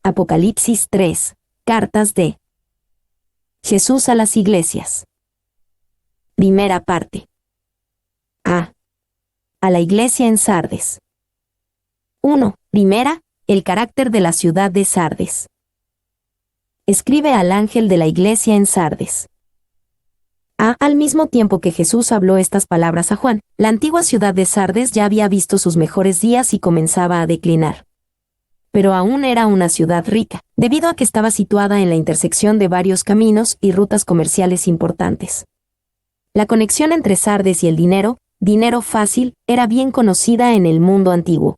Apocalipsis 3. Cartas de Jesús a las iglesias. Primera parte. A la iglesia en Sardes. 1. Primera, el carácter de la ciudad de Sardes. Escribe al ángel de la iglesia en Sardes. Al mismo tiempo que Jesús habló estas palabras a Juan, la antigua ciudad de Sardes ya había visto sus mejores días y comenzaba a declinar. Pero aún era una ciudad rica, debido a que estaba situada en la intersección de varios caminos y rutas comerciales importantes. La conexión entre Sardes y el dinero fácil, era bien conocida en el mundo antiguo.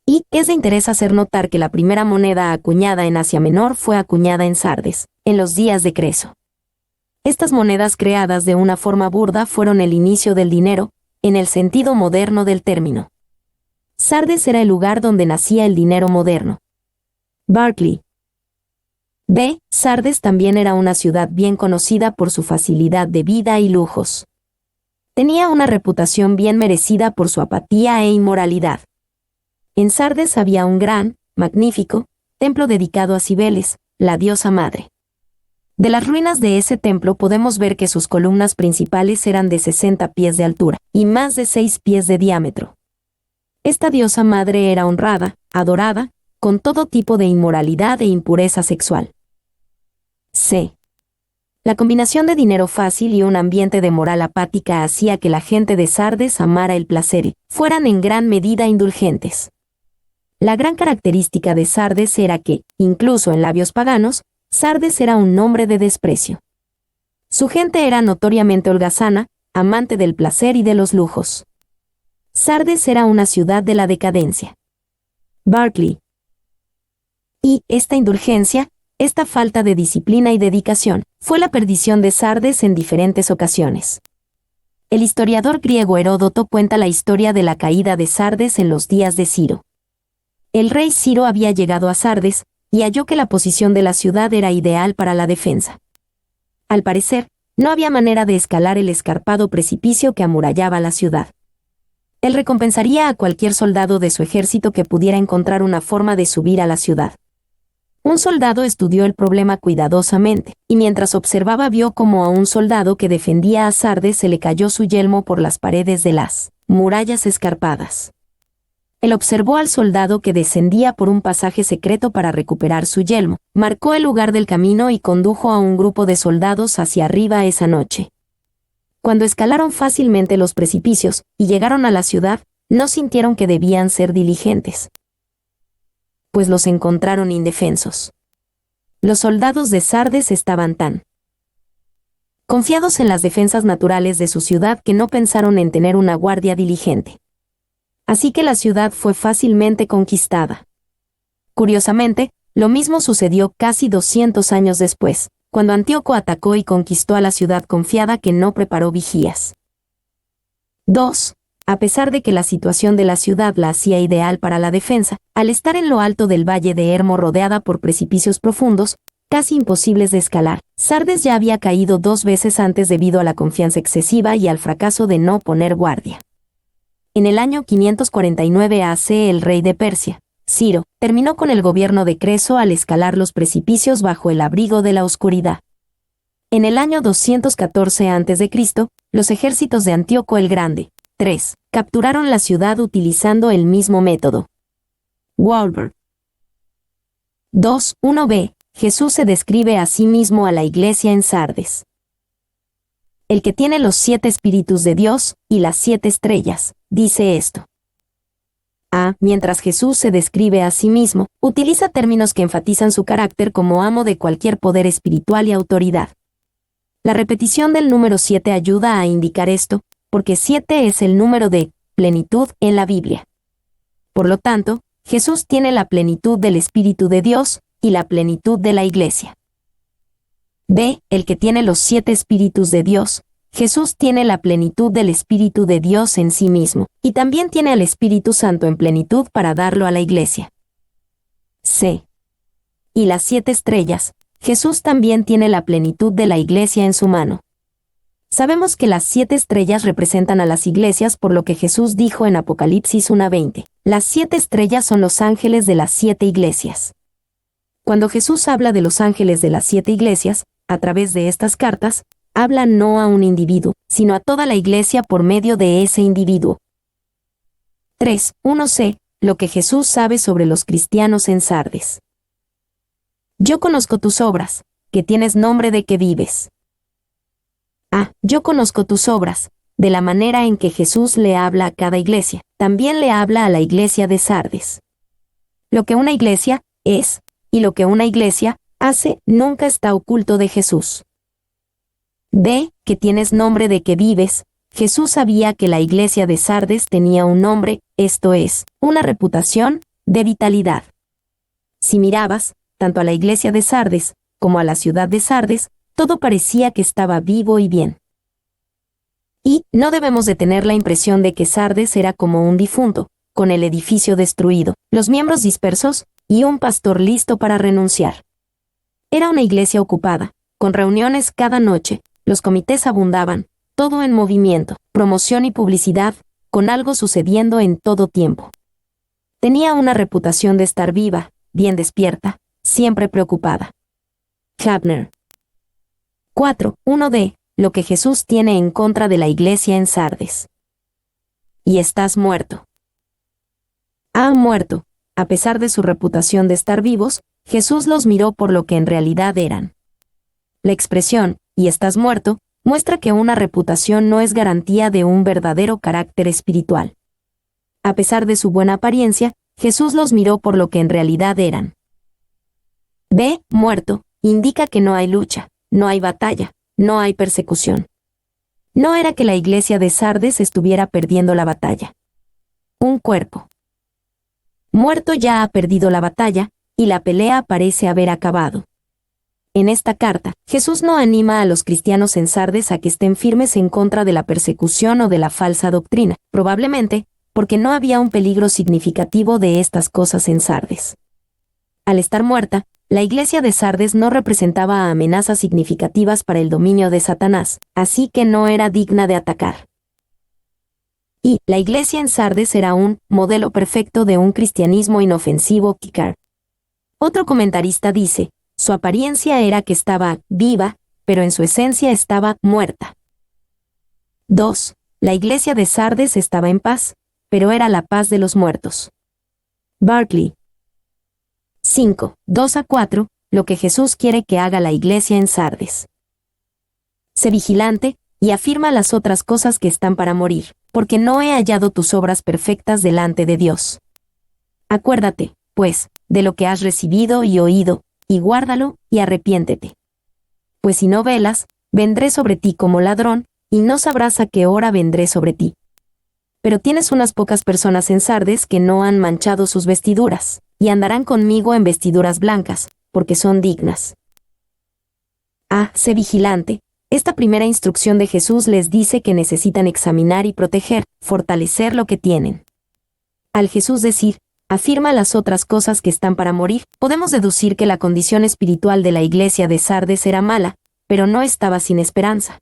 Y es de interés hacer notar que la primera moneda acuñada en Asia Menor fue acuñada en Sardes, en los días de Creso. Estas monedas creadas de una forma burda fueron el inicio del dinero, en el sentido moderno del término. Sardes era el lugar donde nacía el dinero moderno. Barclay. Sardes también era una ciudad bien conocida por su facilidad de vida y lujos. Tenía una reputación bien merecida por su apatía e inmoralidad. En Sardes había un gran, magnífico, templo dedicado a Cibeles, la diosa madre. De las ruinas de ese templo podemos ver que sus columnas principales eran de 60 pies de altura y más de 6 pies de diámetro. Esta diosa madre era honrada, adorada, con todo tipo de inmoralidad e impureza sexual. La combinación de dinero fácil y un ambiente de moral apática hacía que la gente de Sardes amara el placer y fueran en gran medida indulgentes. La gran característica de Sardes era que, incluso en labios paganos, Sardes era un nombre de desprecio. Su gente era notoriamente holgazana, amante del placer y de los lujos. Sardes era una ciudad de la decadencia. Barclay. Y esta indulgencia, esta falta de disciplina y dedicación, fue la perdición de Sardes en diferentes ocasiones. El historiador griego Heródoto cuenta la historia de la caída de Sardes en los días de Ciro. El rey Ciro había llegado a Sardes, y halló que la posición de la ciudad era ideal para la defensa. Al parecer, no había manera de escalar el escarpado precipicio que amurallaba la ciudad. Él recompensaría a cualquier soldado de su ejército que pudiera encontrar una forma de subir a la ciudad. Un soldado estudió el problema cuidadosamente, y mientras observaba vio cómo a un soldado que defendía a Sardes se le cayó su yelmo por las paredes de las murallas escarpadas. Él observó al soldado que descendía por un pasaje secreto para recuperar su yelmo, marcó el lugar del camino y condujo a un grupo de soldados hacia arriba esa noche. Cuando escalaron fácilmente los precipicios y llegaron a la ciudad, no sintieron que debían ser diligentes, pues los encontraron indefensos. Los soldados de Sardes estaban tan confiados en las defensas naturales de su ciudad que no pensaron en tener una guardia diligente. Así que la ciudad fue fácilmente conquistada. Curiosamente, lo mismo sucedió casi 200 años después, cuando Antíoco atacó y conquistó a la ciudad confiada que no preparó vigías. 2. A pesar de que la situación de la ciudad la hacía ideal para la defensa, al estar en lo alto del valle de Hermo rodeada por precipicios profundos, casi imposibles de escalar, Sardes ya había caído 2 veces antes debido a la confianza excesiva y al fracaso de no poner guardia. En el año 549 AC el rey de Persia, Ciro, terminó con el gobierno de Creso al escalar los precipicios bajo el abrigo de la oscuridad. En el año 214 a.C., los ejércitos de Antíoco el Grande, 3, capturaron la ciudad utilizando el mismo método. Walberg. 2.1b. Jesús se describe a sí mismo a la iglesia en Sardes. El que tiene los 7 espíritus de Dios y las 7 estrellas, dice esto. Mientras Jesús se describe a sí mismo, utiliza términos que enfatizan su carácter como amo de cualquier poder espiritual y autoridad. La repetición del número 7 ayuda a indicar esto, porque 7 es el número de plenitud en la Biblia. Por lo tanto, Jesús tiene la plenitud del Espíritu de Dios y la plenitud de la Iglesia. El que tiene los 7 espíritus de Dios. Jesús tiene la plenitud del Espíritu de Dios en sí mismo, y también tiene al Espíritu Santo en plenitud para darlo a la Iglesia. Y las 7 estrellas. Jesús también tiene la plenitud de la Iglesia en su mano. Sabemos que las 7 estrellas representan a las iglesias, por lo que Jesús dijo en Apocalipsis 1:20. Las 7 estrellas son los ángeles de las 7 iglesias. Cuando Jesús habla de los ángeles de las 7 iglesias, a través de estas cartas, habla no a un individuo, sino a toda la iglesia por medio de ese individuo. 3:1c. Lo que Jesús sabe sobre los cristianos en Sardes. Yo conozco tus obras, que tienes nombre de que vives. Yo conozco tus obras, de la manera en que Jesús le habla a cada iglesia, también le habla a la iglesia de Sardes. Lo que una iglesia es, y lo que una iglesia hace, nunca está oculto de Jesús. B. Que tienes nombre de que vives. Jesús sabía que la iglesia de Sardes tenía un nombre, esto es, una reputación, de vitalidad. Si mirabas, tanto a la iglesia de Sardes, como a la ciudad de Sardes, todo parecía que estaba vivo y bien. Y no debemos de tener la impresión de que Sardes era como un difunto, con el edificio destruido, los miembros dispersos, y un pastor listo para renunciar. Era una iglesia ocupada, con reuniones cada noche, los comités abundaban, todo en movimiento, promoción y publicidad, con algo sucediendo en todo tiempo. Tenía una reputación de estar viva, bien despierta, siempre preocupada. Hafner. 4:1d. Lo que Jesús tiene en contra de la iglesia en Sardes. Y estás muerto. Han muerto. A pesar de su reputación de estar vivos, Jesús los miró por lo que en realidad eran. La expresión, y estás muerto, muestra que una reputación no es garantía de un verdadero carácter espiritual. A pesar de su buena apariencia, Jesús los miró por lo que en realidad eran. B. Muerto, indica que no hay lucha, no hay batalla, no hay persecución. No era que la iglesia de Sardes estuviera perdiendo la batalla. Un cuerpo muerto ya ha perdido la batalla, y la pelea parece haber acabado. En esta carta, Jesús no anima a los cristianos en Sardes a que estén firmes en contra de la persecución o de la falsa doctrina, probablemente porque no había un peligro significativo de estas cosas en Sardes. Al estar muerta, la iglesia de Sardes no representaba amenazas significativas para el dominio de Satanás, así que no era digna de atacar. Y la iglesia en Sardes era un modelo perfecto de un cristianismo inofensivo. Kikar. Otro comentarista dice, su apariencia era que estaba viva, pero en su esencia estaba muerta. 2. La iglesia de Sardes estaba en paz, pero era la paz de los muertos. Barclay. 5:2-4. Lo que Jesús quiere que haga la iglesia en Sardes. Sé vigilante, y afirma las otras cosas que están para morir, porque no he hallado tus obras perfectas delante de Dios. Acuérdate, pues, de lo que has recibido y oído, y guárdalo, y arrepiéntete. Pues si no velas, vendré sobre ti como ladrón, y no sabrás a qué hora vendré sobre ti. Pero tienes unas pocas personas en Sardes que no han manchado sus vestiduras, y andarán conmigo en vestiduras blancas, porque son dignas. Sé vigilante. Esta primera instrucción de Jesús les dice que necesitan examinar y proteger, fortalecer lo que tienen. Al Jesús decir, afirma las otras cosas que están para morir, podemos deducir que la condición espiritual de la iglesia de Sardes era mala, pero no estaba sin esperanza.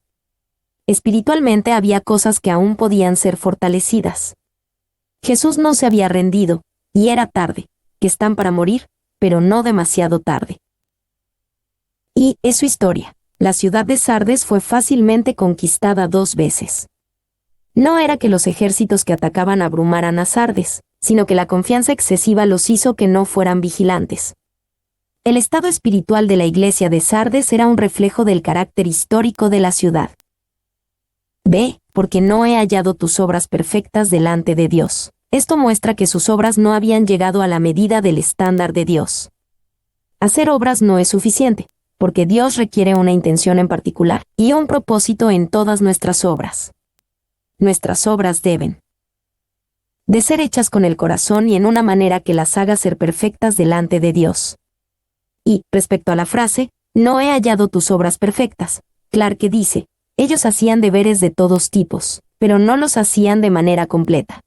Espiritualmente había cosas que aún podían ser fortalecidas. Jesús no se había rendido, y era tarde, que están para morir, pero no demasiado tarde. Y es su historia. La ciudad de Sardes fue fácilmente conquistada 2 veces. No era que los ejércitos que atacaban abrumaran a Sardes, sino que la confianza excesiva los hizo que no fueran vigilantes. El estado espiritual de la iglesia de Sardes era un reflejo del carácter histórico de la ciudad. B. Porque no he hallado tus obras perfectas delante de Dios. Esto muestra que sus obras no habían llegado a la medida del estándar de Dios. Hacer obras no es suficiente, porque Dios requiere una intención en particular y un propósito en todas nuestras obras. Nuestras obras deben de ser hechas con el corazón y en una manera que las haga ser perfectas delante de Dios. Y, respecto a la frase, no he hallado tus obras perfectas, Clarke dice, ellos hacían deberes de todos tipos, pero no los hacían de manera completa.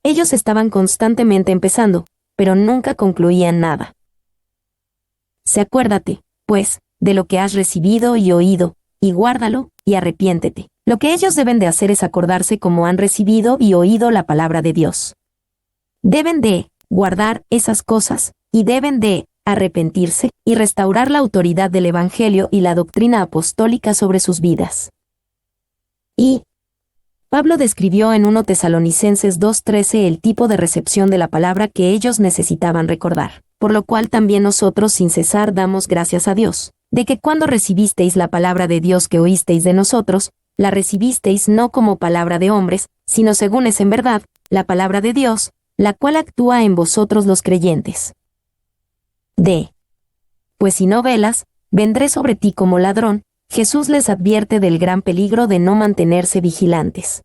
Ellos estaban constantemente empezando, pero nunca concluían nada. Acuérdate, pues, de lo que has recibido y oído, y guárdalo, y arrepiéntete. Lo que ellos deben de hacer es acordarse cómo han recibido y oído la palabra de Dios. Deben de guardar esas cosas, y deben de arrepentirse y restaurar la autoridad del Evangelio y la doctrina apostólica sobre sus vidas. Y Pablo describió en 1 Tesalonicenses 2:13 el tipo de recepción de la palabra que ellos necesitaban recordar, por lo cual también nosotros sin cesar damos gracias a Dios, de que cuando recibisteis la palabra de Dios que oísteis de nosotros, la recibisteis no como palabra de hombres, sino según es en verdad, la palabra de Dios, la cual actúa en vosotros los creyentes. Pues si no velas, vendré sobre ti como ladrón. Jesús les advierte del gran peligro de no mantenerse vigilantes.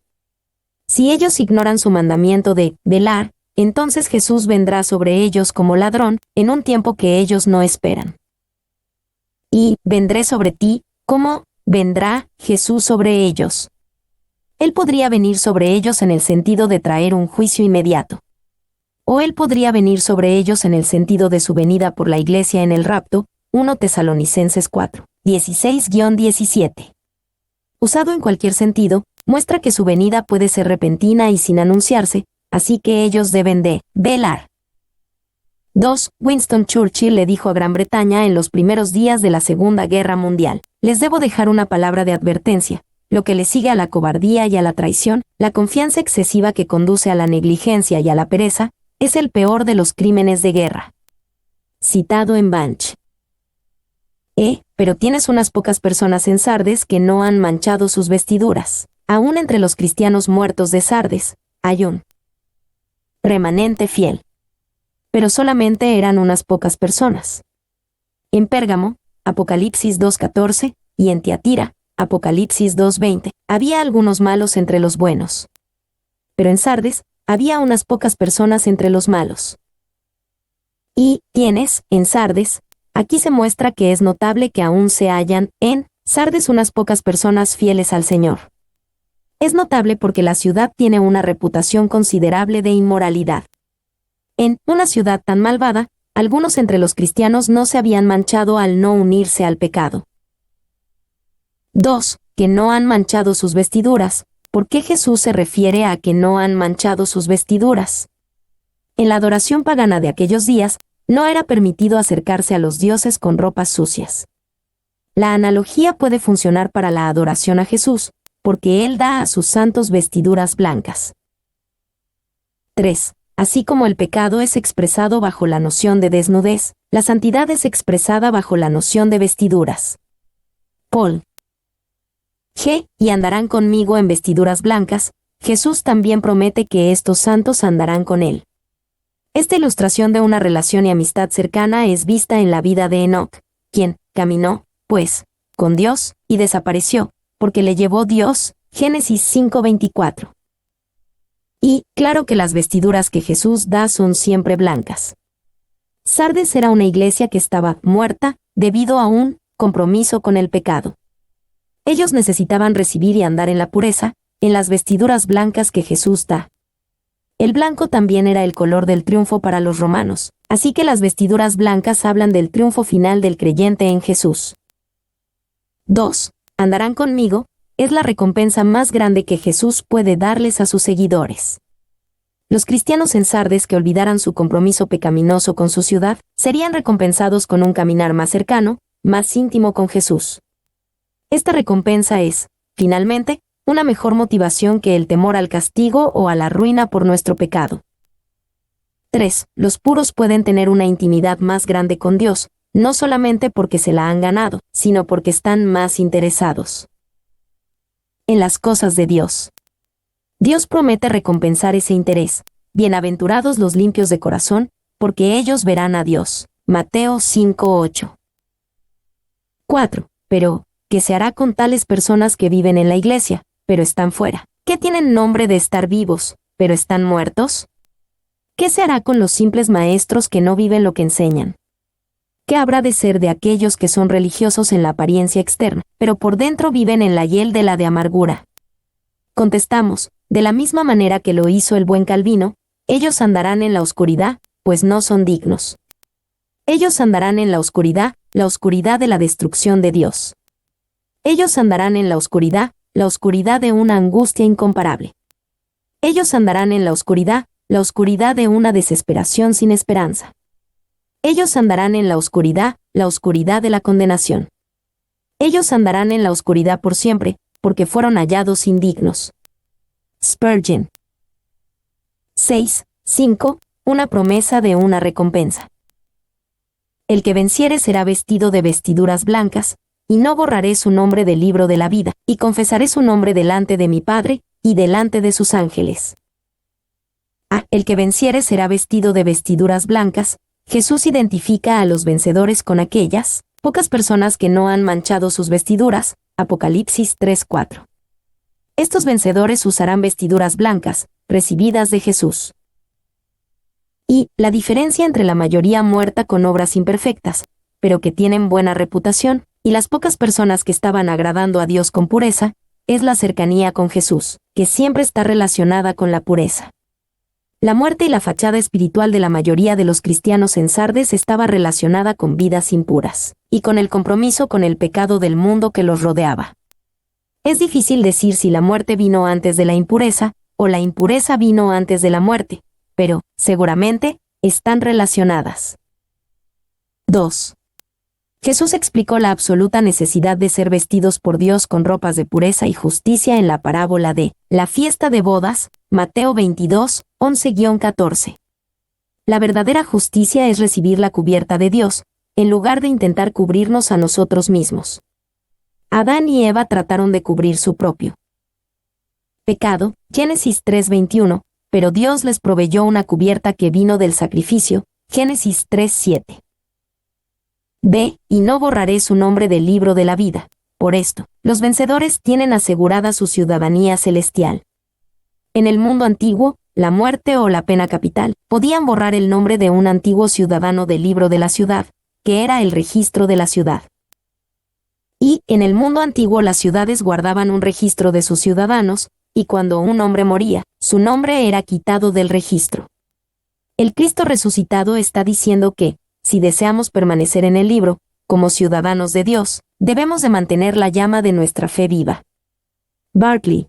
Si ellos ignoran su mandamiento de velar, entonces Jesús vendrá sobre ellos como ladrón, en un tiempo que ellos no esperan. Y vendré sobre ti, ¿cómo vendrá Jesús sobre ellos? Él podría venir sobre ellos en el sentido de traer un juicio inmediato. O Él podría venir sobre ellos en el sentido de su venida por la iglesia en el rapto, 1 Tesalonicenses 4, 16-17. Usado en cualquier sentido, muestra que su venida puede ser repentina y sin anunciarse, así que ellos deben de velar. 2. Winston Churchill le dijo a Gran Bretaña en los primeros días de la Segunda Guerra Mundial: les debo dejar una palabra de advertencia. Lo que le sigue a la cobardía y a la traición, la confianza excesiva que conduce a la negligencia y a la pereza, es el peor de los crímenes de guerra. Citado en Banch. Pero tienes unas pocas personas en Sardes que no han manchado sus vestiduras. Aún entre los cristianos muertos de Sardes, hay un remanente fiel. Pero solamente eran unas pocas personas. En Pérgamo, Apocalipsis 2:14, y en Tiatira, Apocalipsis 2:20, había algunos malos entre los buenos. Pero en Sardes, había unas pocas personas entre los malos. Y tienes, en Sardes, aquí se muestra que es notable que aún se hallan, en Sardes, unas pocas personas fieles al Señor. Es notable porque la ciudad tiene una reputación considerable de inmoralidad. En una ciudad tan malvada, algunos entre los cristianos no se habían manchado al no unirse al pecado. 2. Que no han manchado sus vestiduras. ¿Por qué Jesús se refiere a que no han manchado sus vestiduras? En la adoración pagana de aquellos días, no era permitido acercarse a los dioses con ropas sucias. La analogía puede funcionar para la adoración a Jesús, porque Él da a sus santos vestiduras blancas. 3. Así como el pecado es expresado bajo la noción de desnudez, la santidad es expresada bajo la noción de vestiduras. Paul y andarán conmigo en vestiduras blancas. Jesús también promete que estos santos andarán con Él. Esta ilustración de una relación y amistad cercana es vista en la vida de Enoc, quien caminó, pues, con Dios, y desapareció, porque le llevó Dios. Génesis 5:24. Y, claro que las vestiduras que Jesús da son siempre blancas. Sardes era una iglesia que estaba muerta, debido a un compromiso con el pecado. Ellos necesitaban recibir y andar en la pureza, en las vestiduras blancas que Jesús da. El blanco también era el color del triunfo para los romanos, así que las vestiduras blancas hablan del triunfo final del creyente en Jesús. 2. Andarán conmigo, es la recompensa más grande que Jesús puede darles a sus seguidores. Los cristianos en Sardes que olvidaran su compromiso pecaminoso con su ciudad, serían recompensados con un caminar más cercano, más íntimo con Jesús. Esta recompensa es, finalmente, una mejor motivación que el temor al castigo o a la ruina por nuestro pecado. 3. Los puros pueden tener una intimidad más grande con Dios, no solamente porque se la han ganado, sino porque están más interesados en las cosas de Dios. Dios promete recompensar ese interés. Bienaventurados los limpios de corazón, porque ellos verán a Dios. Mateo 5:8. 4. Pero, ¿qué se hará con tales personas que viven en la iglesia, pero están fuera? ¿Qué tienen nombre de estar vivos, pero están muertos? ¿Qué se hará con los simples maestros que no viven lo que enseñan? ¿Qué habrá de ser de aquellos que son religiosos en la apariencia externa, pero por dentro viven en la hiel de la de amargura? Contestamos, de la misma manera que lo hizo el buen Calvino, ellos andarán en la oscuridad, pues no son dignos. Ellos andarán en la oscuridad de la destrucción de Dios. Ellos andarán en la oscuridad de una angustia incomparable. Ellos andarán en la oscuridad de una desesperación sin esperanza. Ellos andarán en la oscuridad de la condenación. Ellos andarán en la oscuridad por siempre, porque fueron hallados indignos. Spurgeon. 6:5. Una promesa de una recompensa. El que venciere será vestido de vestiduras blancas, y no borraré su nombre del libro de la vida, y confesaré su nombre delante de mi Padre, y delante de sus ángeles. El que venciere será vestido de vestiduras blancas. Jesús identifica a los vencedores con aquellas pocas personas que no han manchado sus vestiduras. Apocalipsis 3:4. Estos vencedores usarán vestiduras blancas, recibidas de Jesús. Y la diferencia entre la mayoría muerta con obras imperfectas, pero que tienen buena reputación, y las pocas personas que estaban agradando a Dios con pureza, es la cercanía con Jesús, que siempre está relacionada con la pureza. La muerte y la fachada espiritual de la mayoría de los cristianos en Sardes estaba relacionada con vidas impuras, y con el compromiso con el pecado del mundo que los rodeaba. Es difícil decir si la muerte vino antes de la impureza, o la impureza vino antes de la muerte, pero, seguramente, están relacionadas. 2. Jesús explicó la absoluta necesidad de ser vestidos por Dios con ropas de pureza y justicia en la parábola de la fiesta de bodas, Mateo 22, 11-14. La verdadera justicia es recibir la cubierta de Dios, en lugar de intentar cubrirnos a nosotros mismos. Adán y Eva trataron de cubrir su propio pecado, Génesis 3:21, pero Dios les proveyó una cubierta que vino del sacrificio, Génesis 3:7. B. Y no borraré su nombre del libro de la vida. Por esto, los vencedores tienen asegurada su ciudadanía celestial. En el mundo antiguo, la muerte o la pena capital podían borrar el nombre de un antiguo ciudadano del libro de la ciudad, que era el registro de la ciudad. Y, en el mundo antiguo las ciudades guardaban un registro de sus ciudadanos, y cuando un hombre moría, su nombre era quitado del registro. El Cristo resucitado está diciendo que, si deseamos permanecer en el libro, como ciudadanos de Dios, debemos de mantener la llama de nuestra fe viva. Barclay.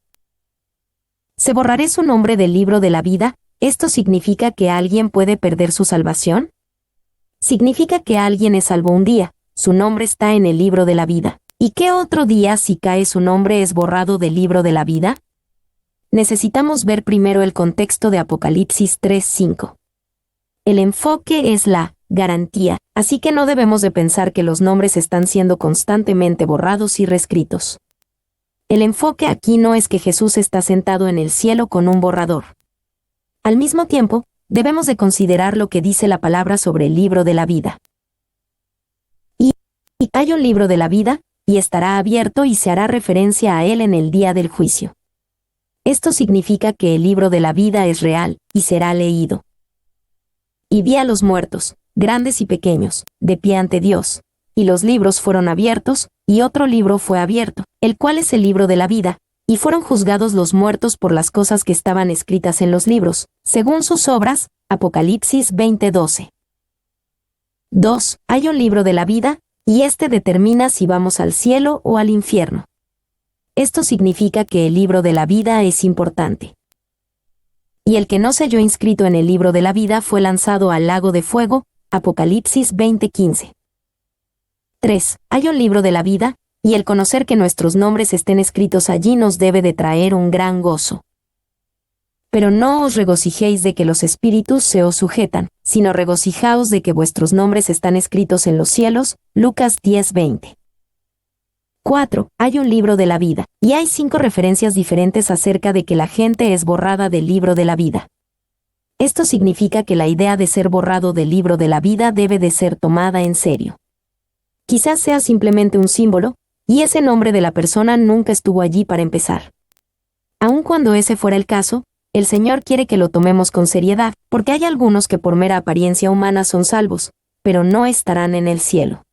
¿Se borraré su nombre del libro de la vida? ¿Esto significa que alguien puede perder su salvación? Significa que alguien es salvo un día, su nombre está en el libro de la vida. ¿Y qué otro día si cae su nombre es borrado del libro de la vida? Necesitamos ver primero el contexto de Apocalipsis 3:5. El enfoque es la garantía, así que no debemos de pensar que los nombres están siendo constantemente borrados y reescritos. El enfoque aquí no es que Jesús está sentado en el cielo con un borrador. Al mismo tiempo, debemos de considerar lo que dice la palabra sobre el libro de la vida. Y hay un libro de la vida, y estará abierto y se hará referencia a él en el día del juicio. Esto significa que el libro de la vida es real, y será leído. Y vi a los muertos, grandes y pequeños, de pie ante Dios, y los libros fueron abiertos, y otro libro fue abierto, el cual es el libro de la vida, y fueron juzgados los muertos por las cosas que estaban escritas en los libros, según sus obras, Apocalipsis 20:12. 2. Hay un libro de la vida, y este determina si vamos al cielo o al infierno. Esto significa que el libro de la vida es importante. Y el que no se halló inscrito en el libro de la vida fue lanzado al lago de fuego, Apocalipsis 20:15. 3. Hay un libro de la vida, y el conocer que nuestros nombres estén escritos allí nos debe de traer un gran gozo. Pero no os regocijéis de que los espíritus se os sujetan, sino regocijaos de que vuestros nombres están escritos en los cielos, Lucas 10:20. 4. Hay un libro de la vida, y hay 5 referencias diferentes acerca de que la gente es borrada del libro de la vida. Esto significa que la idea de ser borrado del libro de la vida debe de ser tomada en serio. Quizás sea simplemente un símbolo, y ese nombre de la persona nunca estuvo allí para empezar. Aun cuando ese fuera el caso, el Señor quiere que lo tomemos con seriedad, porque hay algunos que por mera apariencia humana son salvos, pero no estarán en el cielo.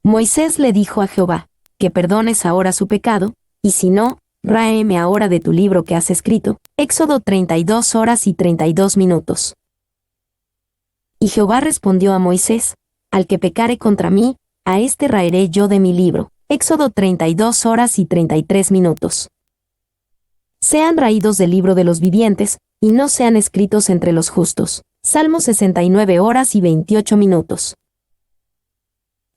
Moisés le dijo a Jehová, que perdones ahora su pecado, y si no, ráeme ahora de tu libro que has escrito. Éxodo 32:32. Y Jehová respondió a Moisés, al que pecare contra mí, a éste raeré yo de mi libro. Éxodo 32 horas y 33 minutos. Sean raídos del libro de los vivientes, y no sean escritos entre los justos. Salmo 69 horas y 28 minutos.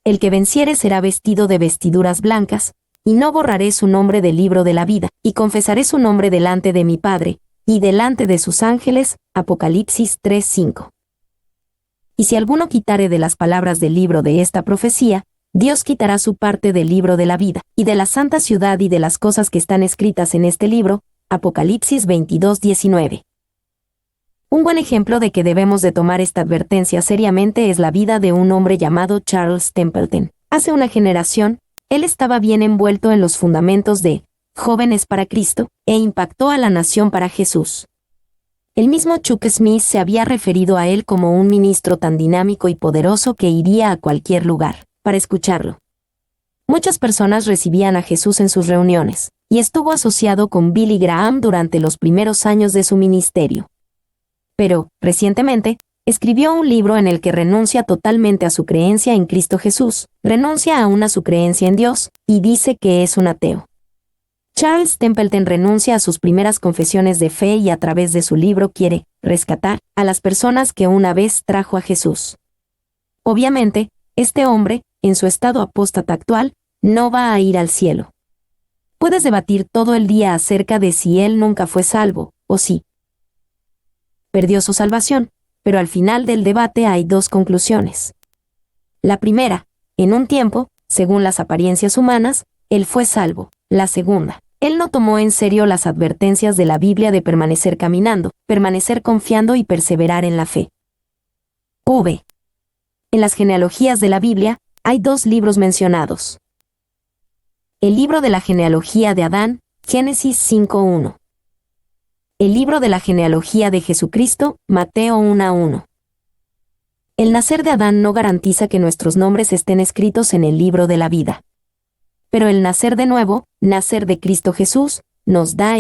El que venciere será vestido de vestiduras blancas, y no borraré su nombre del libro de la vida, y confesaré su nombre delante de mi Padre, y delante de sus ángeles. Apocalipsis 3:5. Y si alguno quitare de las palabras del libro de esta profecía, Dios quitará su parte del libro de la vida, y de la santa ciudad y de las cosas que están escritas en este libro. Apocalipsis 22:19. Un buen ejemplo de que debemos de tomar esta advertencia seriamente es la vida de un hombre llamado Charles Templeton. Hace una generación, él estaba bien envuelto en los fundamentos de Jóvenes para Cristo, e impactó a la nación para Jesús. El mismo Chuck Smith se había referido a él como un ministro tan dinámico y poderoso que iría a cualquier lugar para escucharlo. Muchas personas recibían a Jesús en sus reuniones, y estuvo asociado con Billy Graham durante los primeros años de su ministerio. Pero, recientemente, escribió un libro en el que renuncia totalmente a su creencia en Cristo Jesús, renuncia aún a su creencia en Dios, y dice que es un ateo. Charles Templeton renuncia a sus primeras confesiones de fe y a través de su libro quiere rescatar a las personas que una vez trajo a Jesús. Obviamente, este hombre, en su estado apóstata actual, no va a ir al cielo. Puedes debatir todo el día acerca de si él nunca fue salvo, o si perdió su salvación, pero al final del debate hay dos conclusiones. La primera, en un tiempo, según las apariencias humanas, él fue salvo. La segunda, él no tomó en serio las advertencias de la Biblia de permanecer caminando, permanecer confiando y perseverar en la fe. V. En las genealogías de la Biblia, hay dos libros mencionados. El libro de la genealogía de Adán, Génesis 5:1. El libro de la genealogía de Jesucristo, Mateo 1:1. El nacer de Adán no garantiza que nuestros nombres estén escritos en el libro de la vida. Pero el nacer de nuevo, nacer de Cristo Jesús, nos da